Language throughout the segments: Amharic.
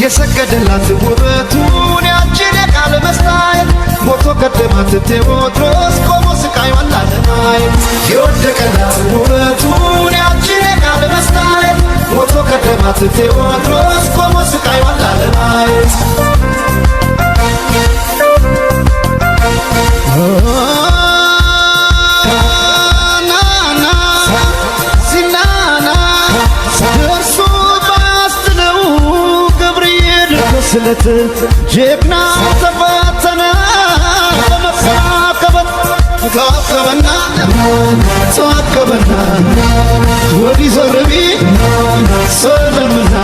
የሰገደላት ውበቱን ያችን የቃል መስታየት ሞቶ ቀደማት ቴዎድሮስ ቆሞ ስቃዩን ላለማየት የወደቀላት ውበቱን ያችን የቃል መስታየት ሞቶ ቀደማት ቴዎድሮስ ቆሞ ስቃዩን ላለማየት ስለት ጀግና ተፈተነ በመካከበን ተካከበና ተዋከበና ወዲ ዘርቢ ሰለምና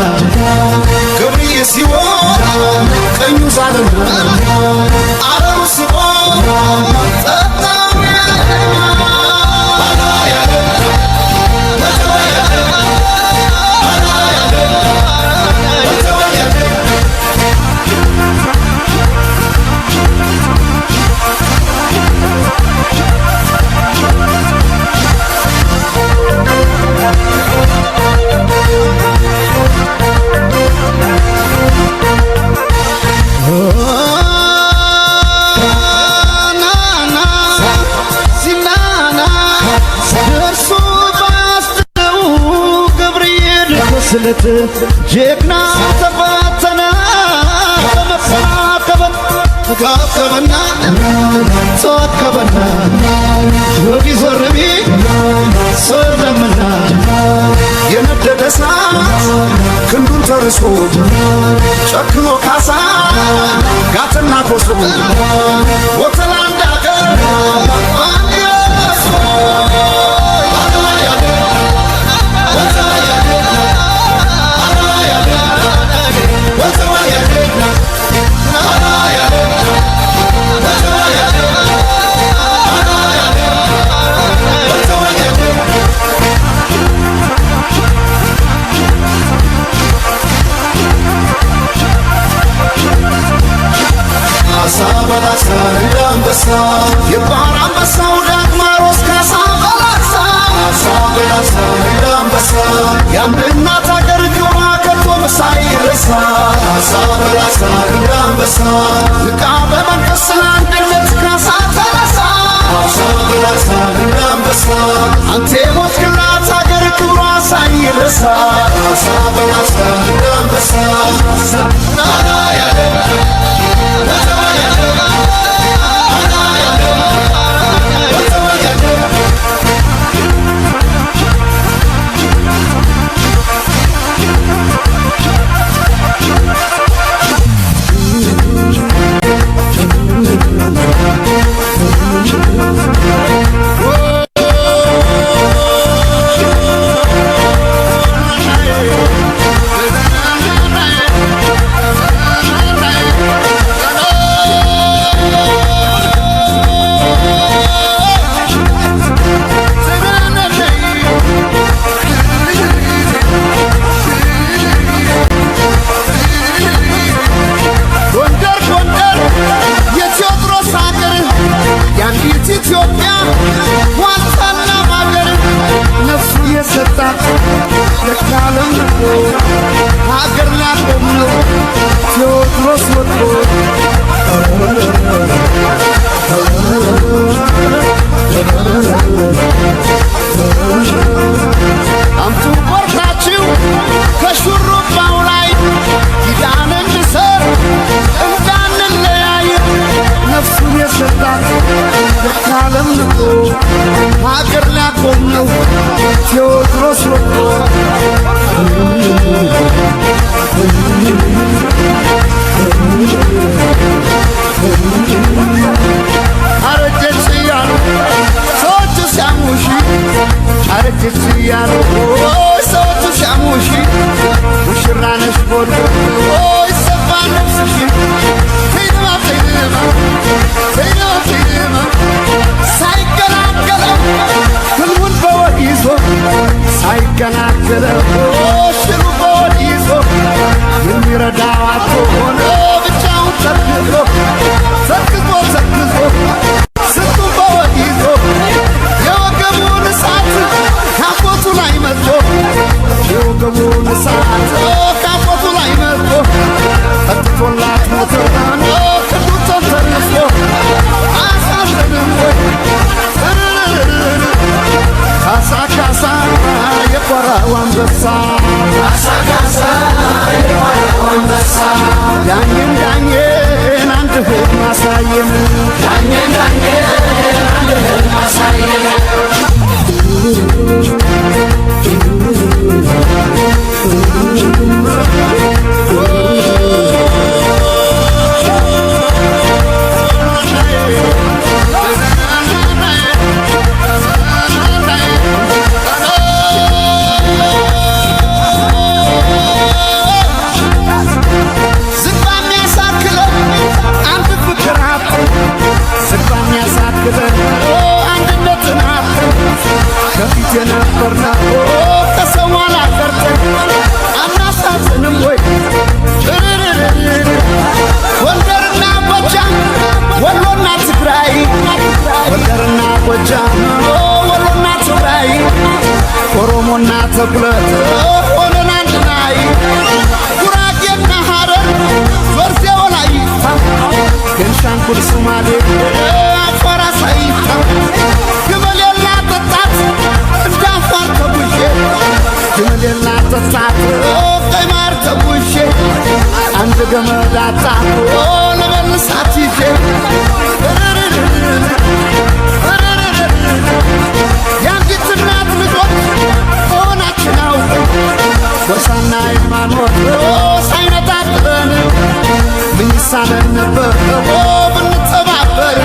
ገብርዬ ሲሆን ቀኙ ሳለና አረሩ ስቦ ስለት ጀግና ተፈተነ በመካከበን ተካከበና ተዋከበና ወዲ ዘርቢ ሰለምና የነደደ እሳት ክንዱን ተርሶ ጨክኖ ካሳ ጋትና ኮሶ ወተላንዳ ገር የባህር አንበሳው ዳግማሮስ ካሳ በላሳ በላሳ አንበሳ የአንድ እናት አገር ክብሯ ከቶ ሳይረሳ በላሳ አንበሳ ንቃ በመንፈስ ለአንድነት ካሳ ተነሳ በላሳ አንበሳ አንተ የሞትክላት አገር ክብሯ ሳይረሳ በላሳ አንበሳ ኢትዮጵያ ዋልታና ማገር ነፍሱ የሰጣት ለካለም ሀገር ላቆም ነው ቴዎድሮስ ወጥቶ አምጡ ቆርጣችሁ ከሹሩባው ላይ ኪዳን እንድሰር እንዳንለያይ ነፍሱን የሰጣት ለካለም ንቆ ሀገር ላቆም ነው ቴዎድሮስ ወጥቶ አረጀች እያሉ ሰዎቹ ሲያሙሽ አረጀች እያሉ ሰዎቹ ሲያሙሽ ሙሽራ ነሽ ቦሎ ይሰፋ ነፍስሽ ተይደማ ተይደማ ተይደማ ተይደማ ሳይገላገለው ህልሙን በወድ ይዞ ሳይገላገለው ሽሩ በወድ ይዞ የልቡን እሳት ካፎቱ ላይ መጥቶ ጠጥቶላት ሞተ ክዱ ተንተርሶ አሳዘንም ወይ ካሳ ካሳ የቆራው አንበሳ ካሳ ካሳ የቆራው አንበሳ ዳኘን ዳኘን አንድ ህልም አሳየን ዳኘን ዳኘን አንድ ህልም አሳየን ከፊት የነበርና ከሰው አላቀርተን አናሳዝንም ወይ ጎንደርና ጎጃም ወሎና ትግራይ ጎንደርና ጎጃም ወሎና ትግራይ ኦሮሞና ተኩለት ሆነን አንድ ላይ ጉራጌና ሐረር ዞርዜ ወላይታ ቤንሻንጉል ሶማሌ አፋር ሳይታ ግመሌና ጠጣት እንዳፋር ተጉዤ ግመሌና ጠጣት ቀይ ማር ተጉዤ አንድ ገመድ አጣሁ ለመልሳት ይዤ የአንዲት እናት ልጆች መሆናችን አውቅ ጎሳና ሃይማኖት ሳይነጣጥለን ምን ይሳነን ነበር ብንተባበር